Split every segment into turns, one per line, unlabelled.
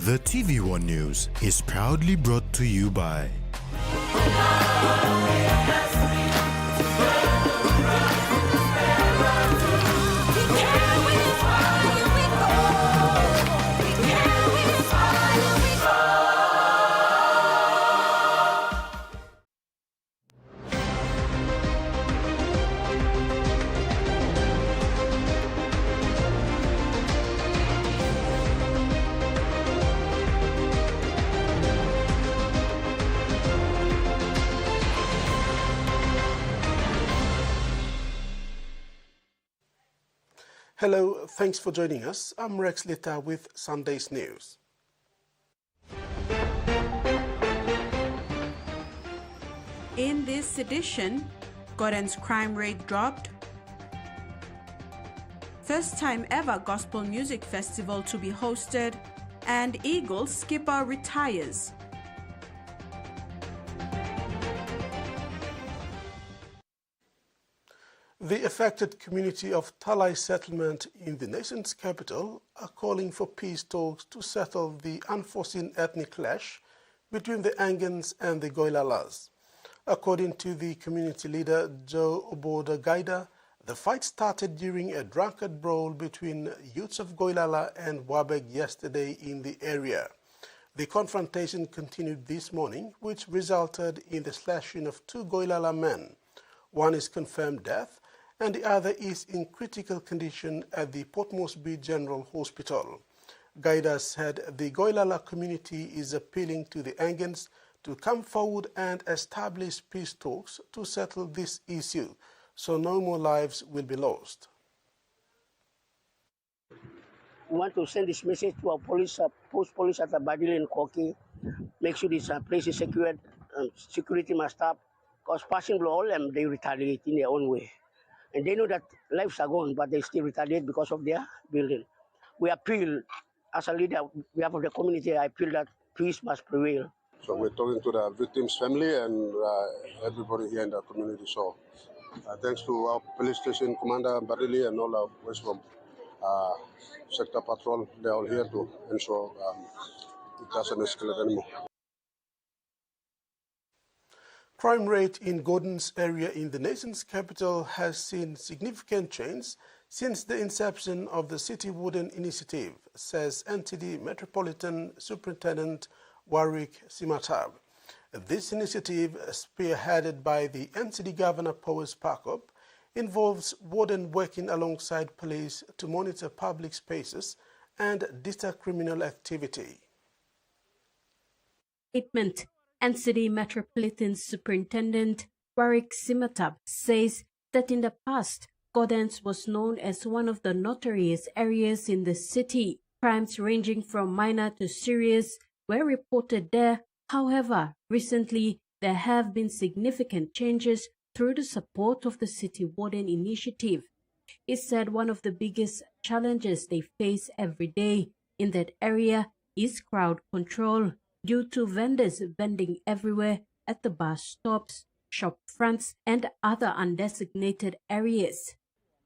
The TVWAN News is proudly brought to you by
Hello, thanks for joining us. I'm Rex Litter with Sunday's News.
In this edition, Gordon's crime rate dropped. First time ever gospel music festival to be hosted, and Eagles skipper retires.
The affected community of Talai settlement in the nation's capital are calling for peace talks to settle the unforeseen ethnic clash between the Angans and the Goilalas. According to the community leader Joe Oboda Gaida, the fight started during a drunkard brawl between youths of Goilala and Wabeg yesterday in the area. The confrontation continued this morning, which resulted in the slashing of two Goilala men. One is confirmed dead, and the other is in critical condition at the Port Moresby General Hospital. Gaida said the Goilala community is appealing to the Angans to come forward and establish peace talks to settle this issue, so no more lives will be lost.
We want to send this message to our police, post police at Badil and Koki. Make sure this place is secured, security must stop, because passing below all them, they retaliate in their own way. And they know that lives are gone, but they still retaliate because of their building. We appeal, as a leader, we have of the community, I appeal that peace must prevail.
So we're talking to the victim's family and everybody here in the community. So thanks to our police station commander, Barili, and all our West from sector patrol, they're all here to ensure it doesn't escalate anymore.
Crime rate in Gordon's area in the nation's capital has seen significant change since the inception of the City Warden Initiative, says NTD Metropolitan Superintendent Warwick Simatab. This initiative, spearheaded by the NCD Governor Powers Parkop, involves warden working alongside police to monitor public spaces and deter criminal activity.
Statement. NCD Metropolitan Superintendent Warwick Simatab says that in the past, Gordon's was known as one of the notorious areas in the city. Crimes ranging from minor to serious were reported there. However, recently, there have been significant changes through the support of the City Warden Initiative. It said one of the biggest challenges they face every day in that area is crowd control, due to vendors vending everywhere at the bus stops, shop fronts, and other undesignated areas.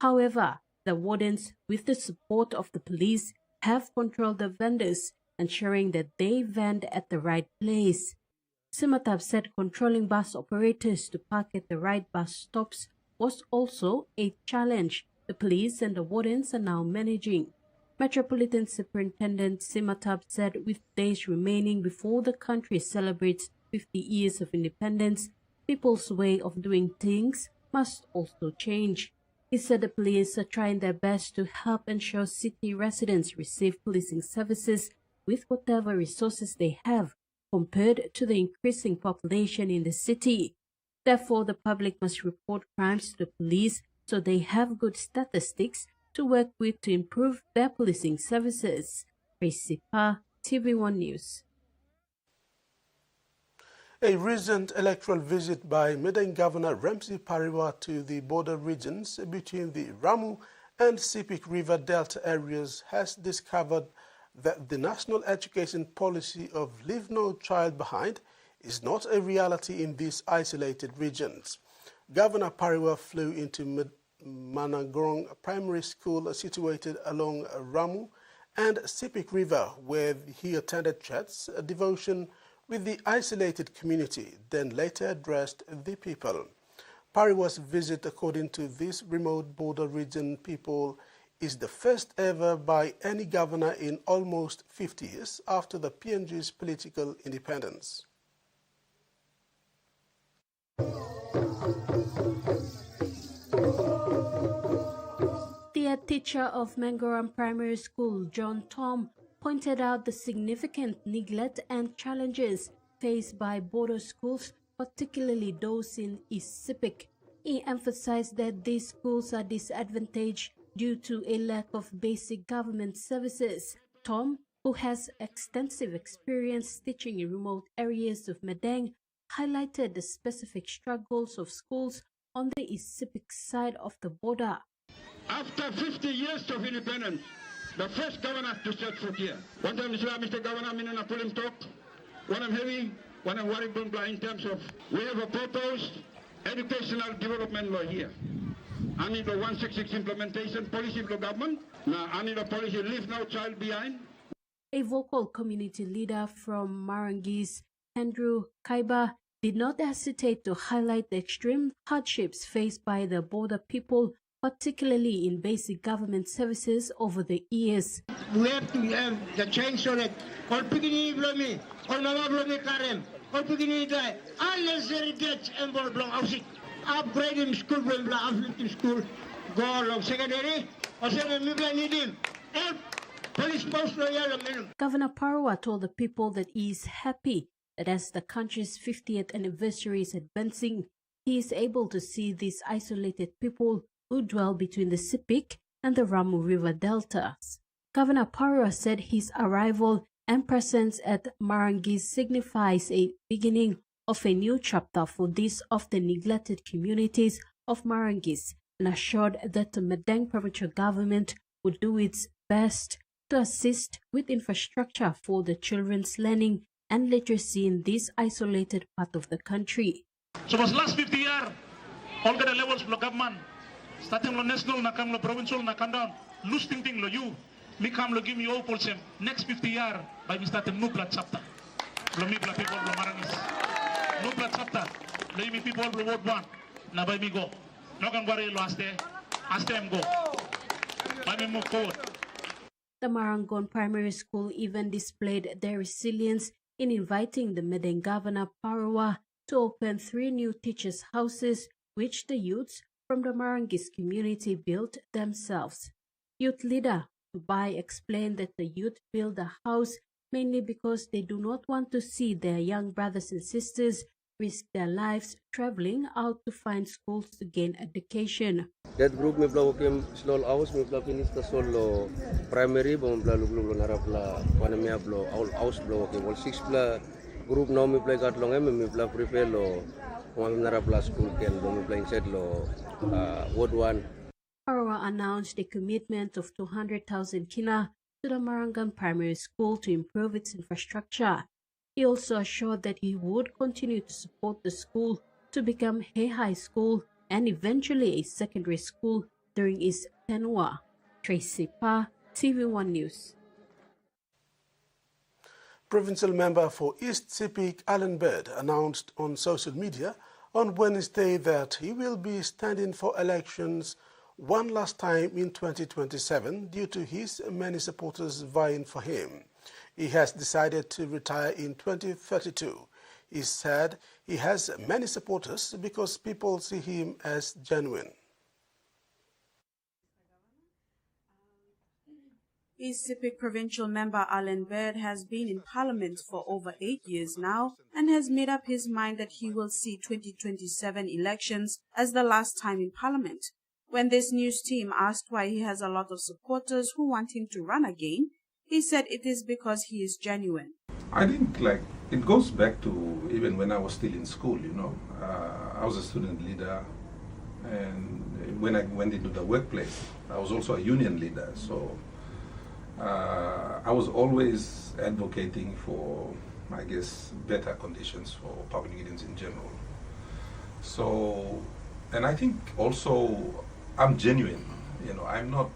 However, the wardens, with the support of the police, have controlled the vendors, ensuring that they vend at the right place. Simatab said controlling bus operators to park at the right bus stops was also a challenge the police and the wardens are now managing. Metropolitan Superintendent Simatab said with days remaining before the country celebrates 50 years of independence, people's way of doing things must also change. He said the police are trying their best to help ensure city residents receive policing services with whatever resources they have compared to the increasing population in the city. Therefore, the public must report crimes to the police so they have good statistics to work with to improve their policing services. Recipa, TVWAN News.
A recent electoral visit by Medan Governor Ramsey Pariwa to the border regions between the Ramu and Sepik River Delta areas has discovered that the national education policy of Leave No Child Behind is not a reality in these isolated regions. Governor Pariwa flew into Managorong Primary School situated along Ramu and Sepik River, where he attended church devotion with the isolated community, then later addressed the people. Pariwa's visit, according to this remote border region people, is the first ever by any governor in almost 50 years after the PNG's political independence.
The head teacher of Mangoram Primary School, John Tom, pointed out the significant neglect and challenges faced by border schools, particularly those in East Sepik. He emphasized that these schools are disadvantaged due to a lack of basic government services. Tom, who has extensive experience teaching in remote areas of Madang, highlighted the specific struggles of schools on the East Sepik side of the border.
After 50 years of independence, the first governor to set foot here. One time, Mr. Governor, I'm in a pulling talk. When I'm heavy, when I'm worried in terms of, we have a proposed educational development law here. I need the 166 implementation policy of the government. Now, I need a policy, leave no child behind.
A vocal community leader from Marangis, Andrew Kaiba, did not hesitate to highlight the extreme hardships faced by the border people, particularly in basic government services over the years.
We have to have the change so that all beginning blomi, all mama blomi karem, all beginning die, unnecessary debts involved long housing, upgrading school when bla uplifting school, go along secondary, or second maybe need him, help police post loyal minimum.
Governor Parwa told the people that he is happy that as the country's 50th anniversary is advancing, he is able to see these isolated people who dwell between the Sepik and the Ramu River deltas. Governor Parwa said his arrival and presence at Marangis signifies a beginning of a new chapter for these often neglected communities of Marangis, and assured that the Madang provincial government would do its best to assist with infrastructure for the children's learning and literacy in this isolated part of the country.
So was last 50 years, all the levels of the government, starting from national, na come provincial, na come down, losing thing lo you, me come lo give me all pulsem. Next 50 years, by me start a new blood chapter. Lo me blood people lo Marangis. New blood chapter. Lo me people lo ward one. Na by me go. No can worry lo aste em go. By me move forward.
The Marangon Primary School even displayed their resilience in inviting the Madang Governor Parawa to open 3 new teachers' houses, which the youths from the Marangis community built themselves. Youth leader Tubai explained that the youth build the house mainly because they do not want to see their young brothers and sisters risk their lives traveling out to find schools to gain education.
That group me bla okem slol house me bla finish the solo primary bom bla luglo narap la panamia blo house blo okem wal 6 bla group now me play gat long me bla prepare lo one narap la school ken bom me playing set lo ward 1.
Parawa announced a commitment of 200,000 kina to the Marangan Primary School to improve its infrastructure. He also assured that he would continue to support the school to become a high school and eventually a secondary school during its tenure. Tracy Pa, TV1 News.
Provincial member for East Sepik, Alan Bird, announced on social media on Wednesday that he will be standing for elections one last time in 2027 due to his many supporters vying for him. He has decided to retire in 2032. He said he has many supporters because people see him as genuine.
East Sepik Provincial Member Alan Bird has been in Parliament for over 8 years now and has made up his mind that he will see 2027 elections as the last time in Parliament. When this news team asked why he has a lot of supporters who want him to run again, he said it is because he is genuine.
I think it goes back to even when I was still in school, you know. I was a student leader, and when I went into the workplace, I was also a union leader. So I was always advocating for, I guess, better conditions for public unions in general. So, and I think also I'm genuine, you know.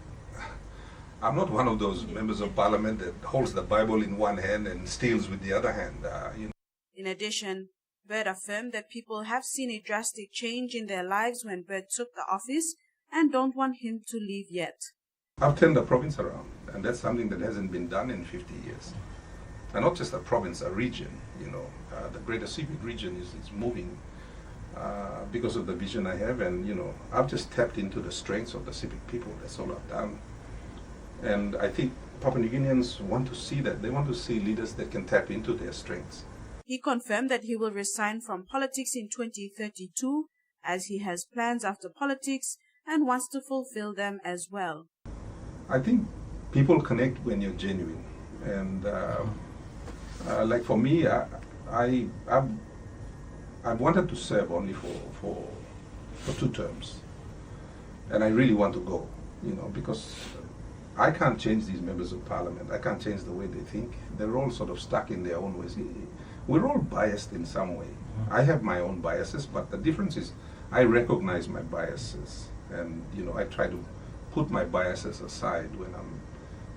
I'm not one of those members of parliament that holds the Bible in one hand and steals with the other hand.
In addition, Bird affirmed that people have seen a drastic change in their lives when Bird took the office and don't want him to leave yet.
I've turned the province around, and that's something that hasn't been done in 50 years. And not just a province, a region, the greater Pacific region is moving because of the vision I have, and I've just tapped into the strengths of the Pacific people. That's all I've done. And I think Papua New Guineans want to see that. They want to see leaders that can tap into their strengths.
He confirmed that he will resign from politics in 2032, as he has plans after politics and wants to fulfill them as well.
I think people connect when you're genuine. And like for me, I wanted to serve only for 2 terms. And I really want to go, because I can't change these members of parliament. I can't change the way they think. They're all sort of stuck in their own ways. We're all biased in some way. I have my own biases, but the difference is I recognize my biases. And, I try to put my biases aside when I'm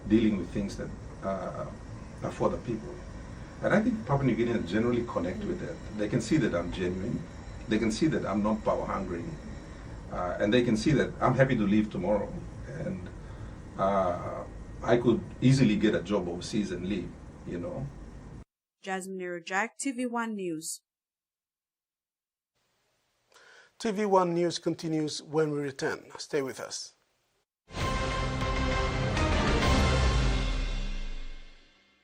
dealing with things that are for the people. And I think Papua New Guineans generally connect with that. They can see that I'm genuine. They can see that I'm not power hungry. And they can see that I'm happy to leave tomorrow. And I could easily get a job overseas and leave,
Jasmine Rojak, TVWAN News.
TVWAN News continues when we return. Stay with us.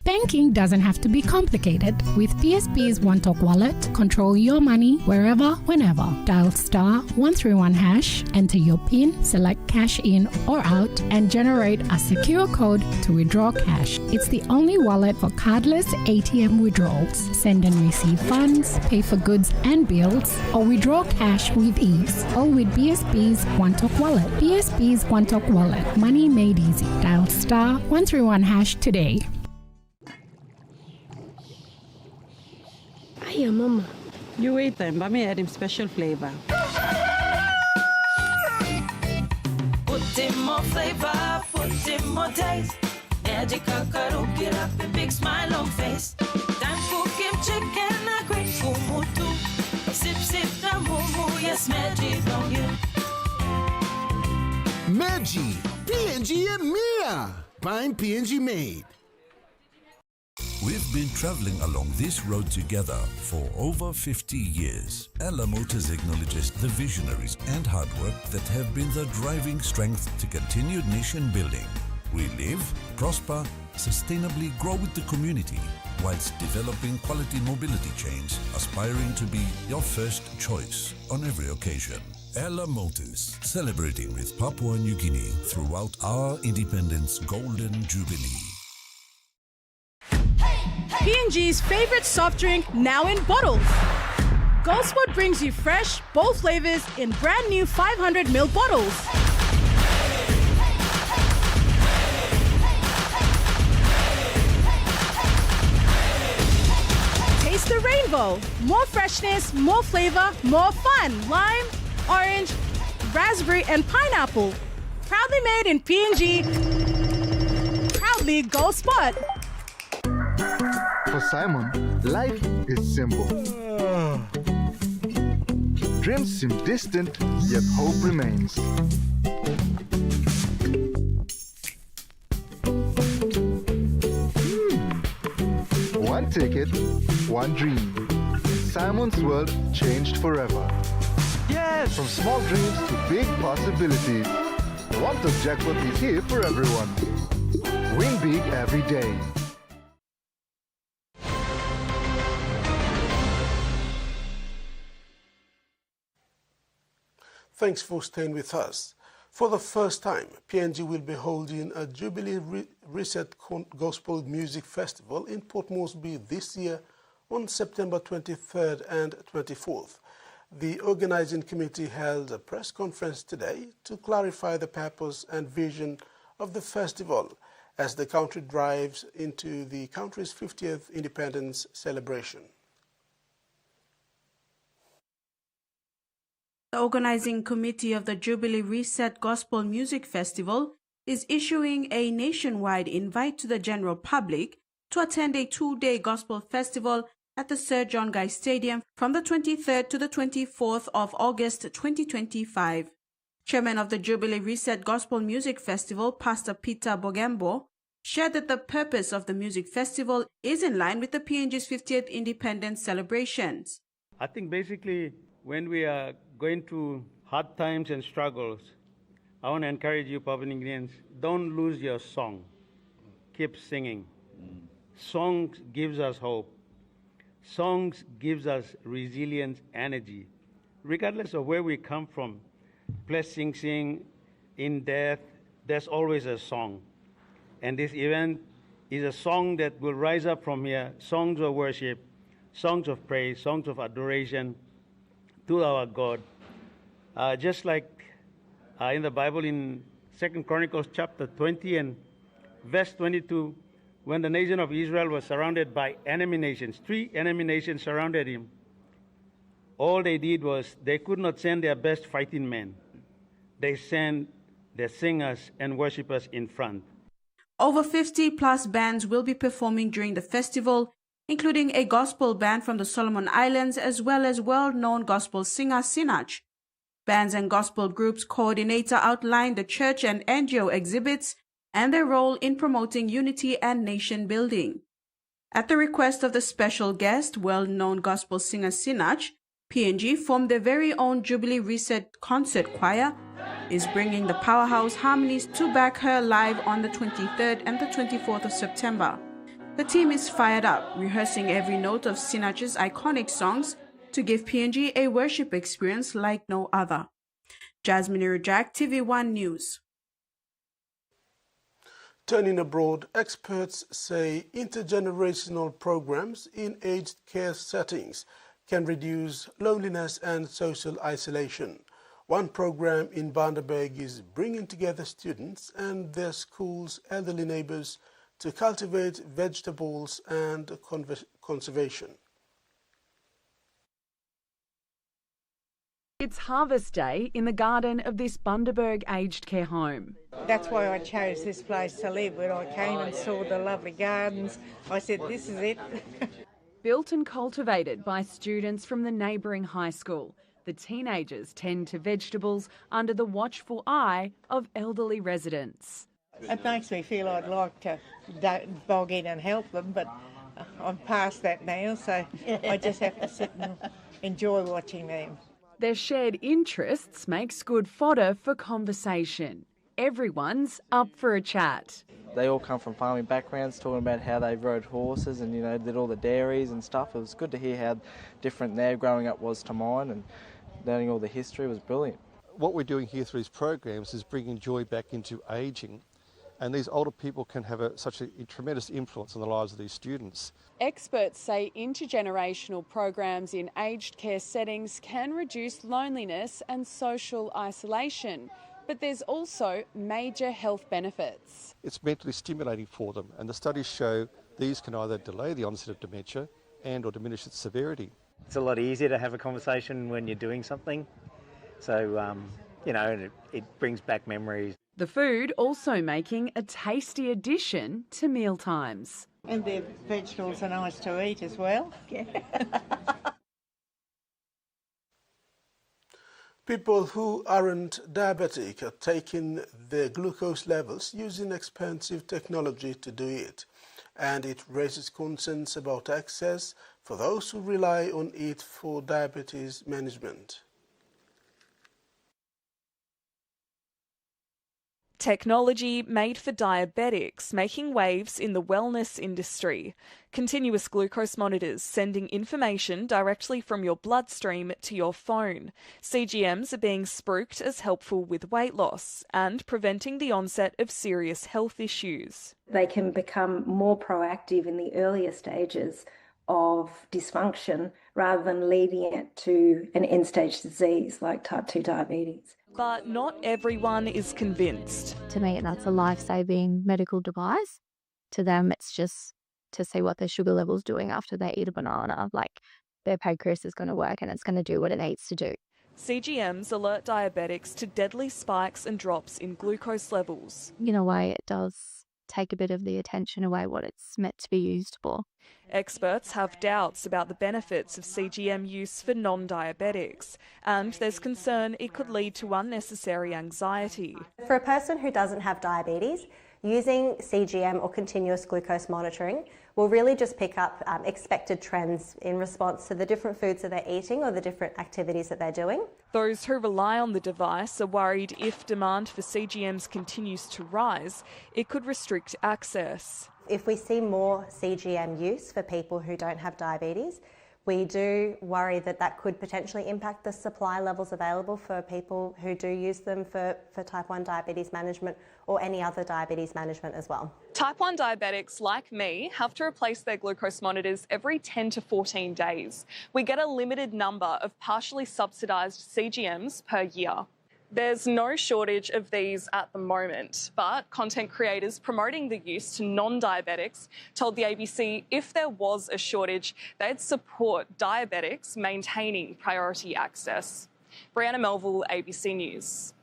Banking doesn't have to be complicated. With PSP's OneTalk Wallet, control your money wherever, whenever. Dial *131#, enter your PIN, select cash in or out, and generate a secure code to withdraw cash. It's the only wallet for cardless ATM withdrawals. Send and receive funds, pay for goods and bills, or withdraw cash with ease. All with PSP's OneTalk Wallet. PSP's OneTalk Wallet. Money made easy. Dial *131# today.
Hiya, Mama.
You wait then, but me add him special flavor.
Put in more flavor, put in more taste. Magic kakaru, get up a big smile on face. Time for kim chicken, a great kumutu. Sip, sip, na mumu, yes, magic on you.
Maggi, PNG and Mia. Find PNG made. We've been traveling along this road together for over 50 years. Ella Motors acknowledges the visionaries and hard work that have been the driving strength to continued nation building. We live, prosper, sustainably grow with the community, whilst developing quality mobility chains, aspiring to be your first choice on every occasion. Ella Motors, celebrating with Papua New Guinea throughout our independence golden jubilee.
P&G's favorite soft drink now in bottles. GoSport brings you fresh, bold flavors in brand new 500ml bottles. Taste the rainbow. More freshness, more flavor, more fun. Lime, orange, raspberry, and pineapple. Proudly made in P&G. Proudly GoSport.
For Simon, life is simple. Dreams seem distant, yet hope remains. One ticket, one dream. Simon's world changed forever. Yes! From small dreams to big possibilities. The OneTalk jackpot is here for everyone. Win big every day.
Thanks for staying with us. For the first time, PNG will be holding a Jubilee Reset Gospel Music Festival in Port Moresby this year on September 23rd and 24th. The organizing committee held a press conference today to clarify the purpose and vision of the festival as the country drives into the country's 50th independence celebration.
The organizing committee of the Jubilee Reset Gospel Music Festival is issuing a nationwide invite to the general public to attend a 2-day gospel festival at the Sir John Guy Stadium from the 23rd to the 24th of August 2025. Chairman of the Jubilee Reset Gospel Music Festival, Pastor Peter Bogembo, shared that the purpose of the music festival is in line with the PNG's 50th independence celebrations.
I think basically when we are going through hard times and struggles, I want to encourage you, Papua don't lose your song. Keep singing. Songs gives us hope. Songs gives us resilience, energy. Regardless of where we come from, blessing, in death, there's always a song. And this event is a song that will rise up from here, songs of worship, songs of praise, songs of adoration to our God. Just like in the Bible in 2 Chronicles chapter 20 and verse 22, when the nation of Israel was surrounded by enemy nations, 3 enemy nations surrounded him. All they did was they could not send their best fighting men. They sent their singers and worshipers in front.
Over 50+ bands will be performing during the festival, including a gospel band from the Solomon Islands as well as well-known gospel singer Sinach. Bands and gospel groups coordinator outlined the church and NGO exhibits and their role in promoting unity and nation building. At the request of the special guest, well-known gospel singer Sinach, PNG formed their very own Jubilee Reset concert choir, is bringing the powerhouse harmonies to back her live on the 23rd and the 24th of September. The team is fired up, rehearsing every note of Sinach's iconic songs to give PNG a worship experience like no other. Jasmine Irajak, TVWAN News.
Turning abroad, experts say intergenerational programs in aged care settings can reduce loneliness and social isolation. One program in Bandarberg is bringing together students and their school's elderly neighbors to cultivate vegetables and conservation.
It's harvest day in the garden of this Bundaberg aged care home.
That's why I chose this place to live. When I came and saw the lovely gardens, I said, this is it.
Built and cultivated by students from the neighbouring high school, the teenagers tend to vegetables under the watchful eye of elderly residents.
It makes me feel I'd like to bog in and help them, but I'm past that now, so I just have to sit and enjoy watching them.
Their shared interests makes good fodder for conversation. Everyone's up for a chat.
They all come from farming backgrounds, talking about how they rode horses and, did all the dairies and stuff. It was good to hear how different their growing up was to mine, and learning all the history was brilliant.
What we're doing here through these programs is bringing joy back into ageing, and these older people can have such a tremendous influence on the lives of these students.
Experts say intergenerational programs in aged care settings can reduce loneliness and social isolation, but there's also major health benefits.
It's mentally stimulating for them, and the studies show these can either delay the onset of dementia and or diminish its severity.
It's a lot easier to have a conversation when you're doing something, so it brings back memories.
The food also making a tasty addition to mealtimes.
And the vegetables are nice to eat as well.
People who aren't diabetic are taking their glucose levels using expensive technology to do it, and it raises concerns about access for those who rely on it for diabetes management.
Technology made for diabetics making waves in the wellness industry. Continuous glucose monitors sending information directly from your bloodstream to your phone. CGMs are being spruiked as helpful with weight loss and preventing the onset of serious health issues.
They can become more proactive in the earlier stages of dysfunction rather than leading it to an end-stage disease like type 2 diabetes.
But not everyone is convinced.
To me, that's a life-saving medical device. To them, it's just to see what their sugar level's doing after they eat a banana. Like, their pancreas is going to work and it's going to do what it needs to do.
CGMs alert diabetics to deadly spikes and drops in glucose levels.
In a way, it does take a bit of the attention away what it's meant to be used for.
Experts have doubts about the benefits of CGM use for non-diabetics, and there's concern it could lead to unnecessary anxiety.
For a person who doesn't have diabetes, using CGM or continuous glucose monitoring will really just pick up expected trends in response to the different foods that they're eating or the different activities that they're doing.
Those who rely on the device are worried if demand for CGMs continues to rise, it could restrict access.
If we see more CGM use for people who don't have diabetes, we do worry that that could potentially impact the supply levels available for people who do use them for type 1 diabetes management or any other diabetes management as well.
Type 1 diabetics like me have to replace their glucose monitors every 10 to 14 days. We get a limited number of partially subsidised CGMs per year. There's no shortage of these at the moment, but content creators promoting the use to non-diabetics told the ABC if there was a shortage, they'd support diabetics maintaining priority access. Brianna Melville, ABC News.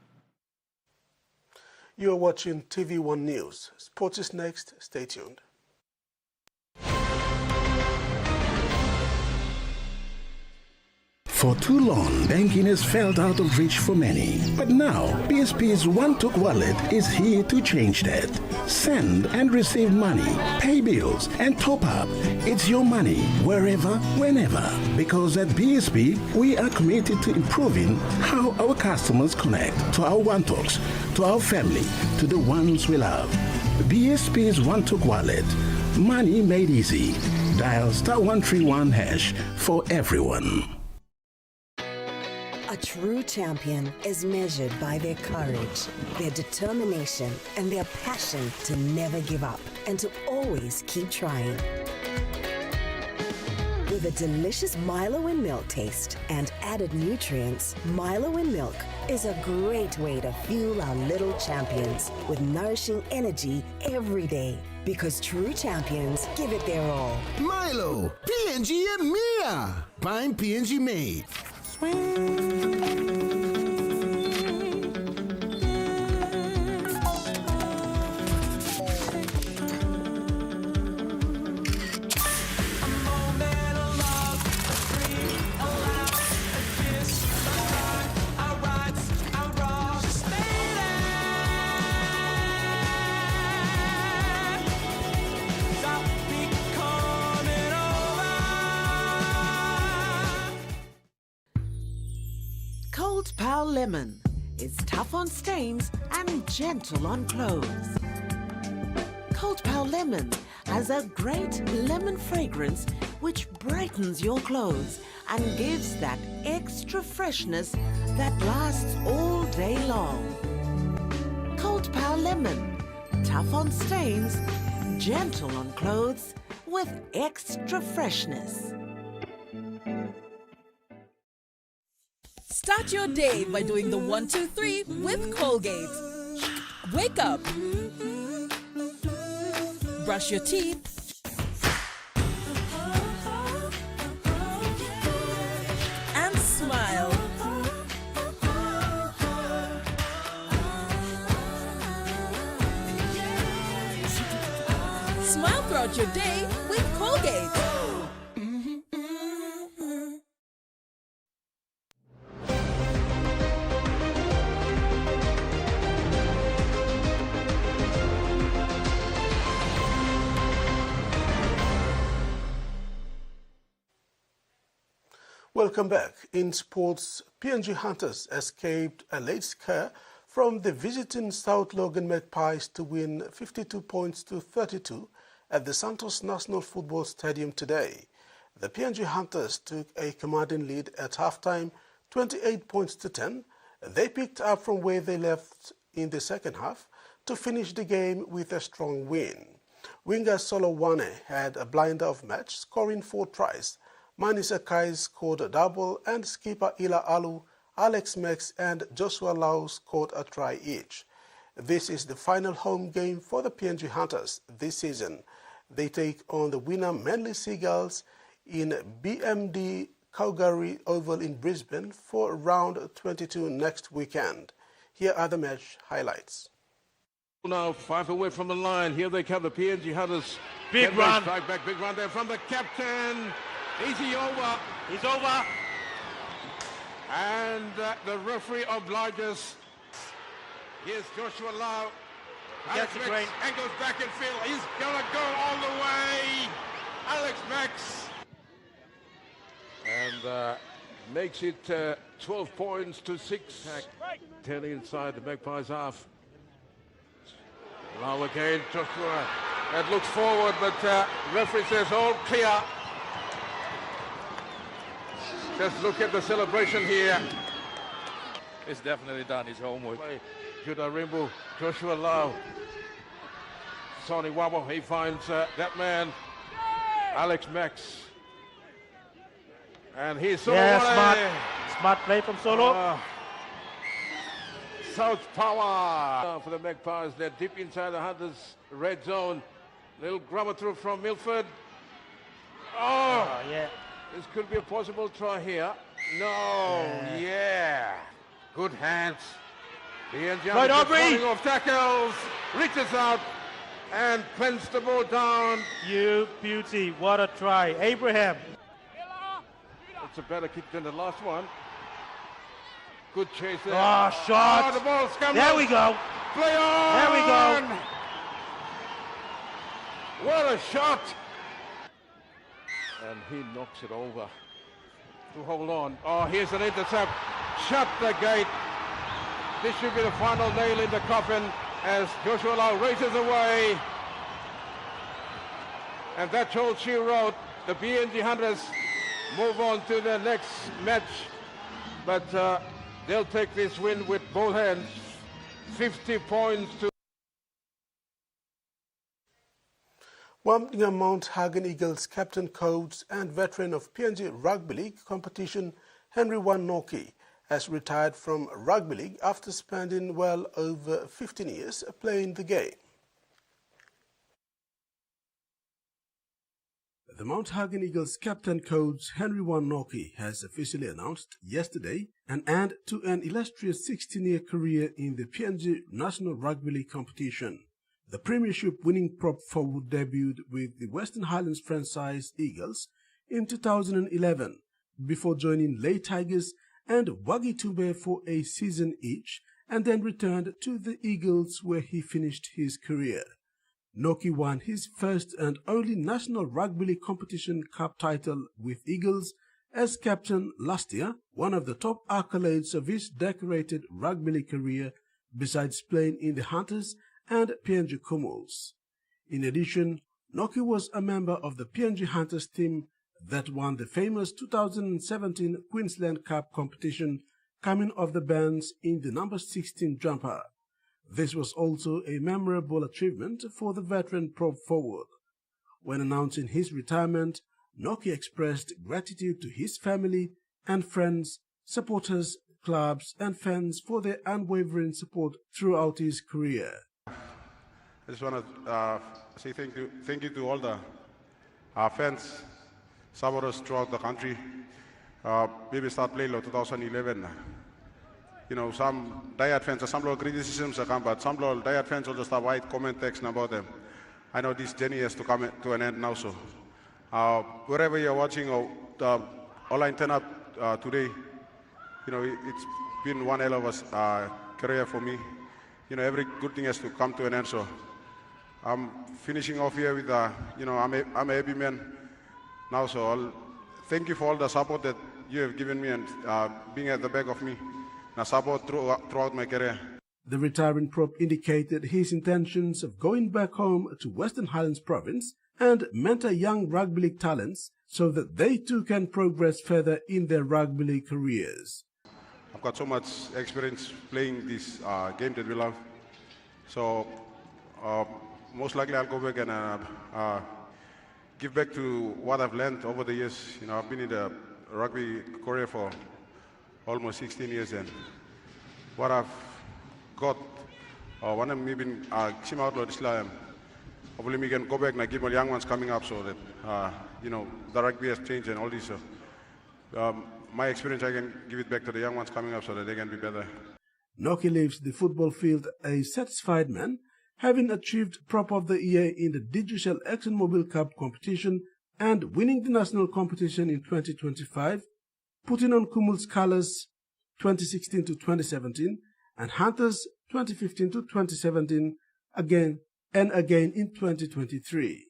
You're watching TVWAN News. Sports is next. Stay tuned.
For too long, banking has felt out of reach for many. But now, PSP's One-Took Wallet is here to change that. Send and receive money, pay bills, and top up. It's your money, wherever, whenever. Because at PSP, we are committed to improving how our customers connect to our One-Toks, to our family, to the ones we love. PSP's One-Took Wallet. Money made easy. Dial *131# for everyone.
A true champion is measured by their courage, their determination, and their passion to never give up and to always keep trying. With a delicious Milo in Milk taste and added nutrients, Milo in Milk is a great way to fuel our little champions with nourishing energy every day. Because true champions give it their all.
Milo, P&G and Mia. Buying P&G made.
Cold Pal Lemon is tough on stains and gentle on clothes. Cold Pal Lemon has a great lemon fragrance which brightens your clothes and gives that extra freshness that lasts all day long. Cold Pal Lemon, tough on stains, gentle on clothes with extra freshness.
Start your day by doing the 1, 2, 3 with Colgate. Wake up. Brush your teeth. And smile. Smile throughout your day with Colgate.
Welcome back. In sports, P&G Hunters escaped a late scare from the visiting South Logan Magpies to win 52 points to 32 at the Santos National Football Stadium today. The P&G Hunters took a commanding lead at halftime, 28 points to 10. They picked up from where they left in the second half to finish the game with a strong win. Winger Solo Wane had a blinder of match, scoring 4 tries. Mani Sakai scored a double, and skipper Ila Alu, Alex Mex, and Joshua Lau scored a try each. This is the final home game for the P&G Hunters this season. They take on the winner Manly Seagulls in BMD Calgary Oval in Brisbane for round 22 next weekend. Here are the match highlights.
Now 5 away from the line. Here they come, the PNG Hunters.
Big run.
Strike back, big run there from the captain. Is he over?
He's over.
And the referee obliges. Here's Joshua Lau. Alex Max angles back in field. He's gonna go all the way. Alex Max. And makes it 12 points to 6. 10 inside the Magpies half. Now again, Joshua. That looks forward, but referee says all clear. Just look at the celebration here.
He's definitely done his homework.
Judah Rimbu, Joshua Lau. Sonny Wabo, he finds that man, Alex Max. And he's
smart play from Solo.
South power for the Magpies. They're deep inside the Hunters' red zone. Little grubber through from Milford.
Yeah.
This could be a possible try here. No, yeah. Good hands. The
Right, Aubrey.
Off tackles, reaches out and cleans the ball down.
You beauty, what a try. Abraham.
It's a better kick than the last one. Good chase there.
Oh, shot.
Oh, the ball's coming.
There we go.
Play on.
There we go.
What a shot. And he knocks it over to hold on. Oh, here's an intercept. Shut the gate. This should be the final nail in the coffin as Joshua Lau races away. And that's all she wrote. The PNG Hunters move on to the next match. But they'll take this win with both hands. 50 points to...
Birmingham Mount Hagen Eagles captain, coach and veteran of PNG Rugby League competition, Henry Wanoki, has retired from Rugby League after spending well over 15 years playing the game. The Mount Hagen Eagles captain, coach Henry Wanoki has officially announced yesterday an end to an illustrious 16-year career in the PNG National Rugby League competition. The Premiership winning prop forward debuted with the Western Highlands franchise Eagles in 2011 before joining Ley Tigers and Waggi Tumbe for a season each, and then returned to the Eagles where he finished his career. Noki won his first and only National Rugby League competition cup title with Eagles as captain last year, one of the top accolades of his decorated rugby league career, besides playing in the Hunters and PNG Kumuls. In addition, Noki was a member of the PNG Hunters team that won the famous 2017 Queensland Cup competition, coming off the bench in the number 16 jumper. This was also a memorable achievement for the veteran prop forward. When announcing his retirement, Noki expressed gratitude to his family and friends, supporters, clubs and fans for their unwavering support throughout his career.
I just want to say thank you to all the fans, supporters throughout the country. Maybe start playing in 2011. You know, some diehard fans, some little criticisms come, but some little diehard fans will just have white comment text about them. I know this journey has to come to an end now, so wherever you're watching or online turn up today, you know, it's been one hell of a career for me. You know, every good thing has to come to an end, so I'm finishing off here with, you know, I'm a happy man now, so I'll thank you for all the support that you have given me and being at the back of me, and support throughout my career.
The retiring prop indicated his intentions of going back home to Western Highlands Province and mentor young rugby league talents so that they too can progress further in their rugby league careers.
I've got so much experience playing this game that we love, so most likely I'll go back and give back to what I've learned over the years. You know, I've been in the rugby career for almost 16 years, and what I've got, when I'm maybe Sim Outlaw Islam, hopefully we can go back and give my young ones coming up so that, you know, the rugby has changed and all this. My experience, I can give it back to the young ones coming up so that they can be better.
Noki leaves the football field a satisfied man, having achieved Prop of the Year in the Digital ExxonMobil Cup competition and winning the national competition in 2025, putting on Kumul's colours 2016 to 2017 and Hunters 2015 to 2017 again and again in 2023.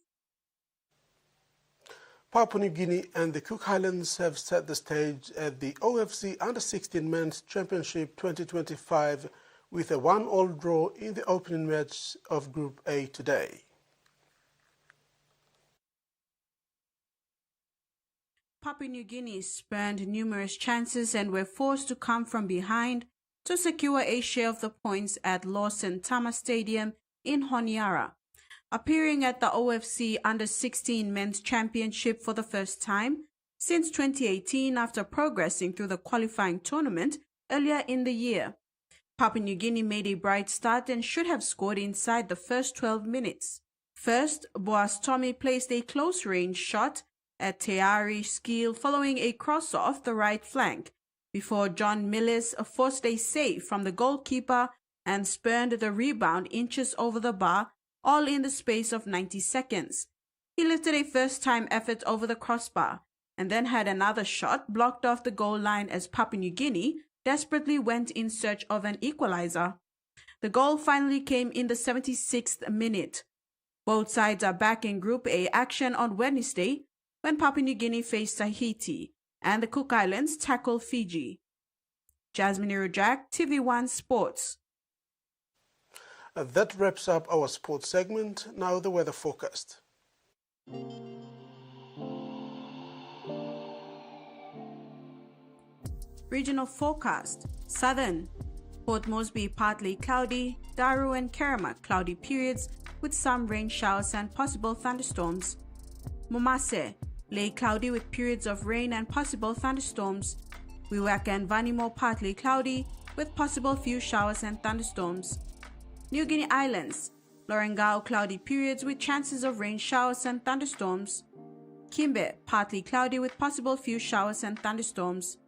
Papua New Guinea and the Cook Islands have set the stage at the OFC Under-16 Men's Championship 2025 with a 1-1 draw in the opening match of Group A today.
Papua New Guinea spurned numerous chances and were forced to come from behind to secure a share of the points at Lawson Tama Stadium in Honiara. Appearing at the OFC Under-16 Men's Championship for the first time since 2018 after progressing through the qualifying tournament earlier in the year. Papua New Guinea made a bright start and should have scored inside the first 12 minutes. First, Boas Tommy placed a close-range shot at Teari Skeel following a cross off the right flank, before John Millis forced a save from the goalkeeper and spurned the rebound inches over the bar, all in the space of 90 seconds. He lifted a first-time effort over the crossbar and then had another shot blocked off the goal line as Papua New Guinea desperately went in search of an equalizer. The goal finally came in the 76th minute. Both sides are back in Group A action on Wednesday when Papua New Guinea face Tahiti and the Cook Islands tackle Fiji. Jasmine Irujak, TVWAN Sports.
That wraps up our sports segment. Now the weather forecast.
Regional forecast. Southern. Port Moresby partly cloudy. Daru and Kerama cloudy periods with some rain showers and possible thunderstorms. Momase. Lay cloudy with periods of rain and possible thunderstorms. Wewaka and Vanimo partly cloudy with possible few showers and thunderstorms. New Guinea Islands, Lorengau cloudy periods with chances of rain showers and thunderstorms. Kimbe, partly cloudy with possible few showers and thunderstorms.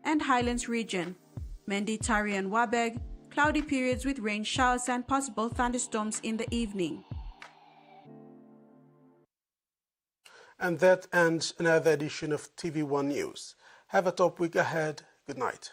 And Highlands region, Mendi, Tari and Wabeg, cloudy periods with rain showers and possible thunderstorms in the evening.
And that ends another edition of TV1 News. Have a top week ahead. Good night.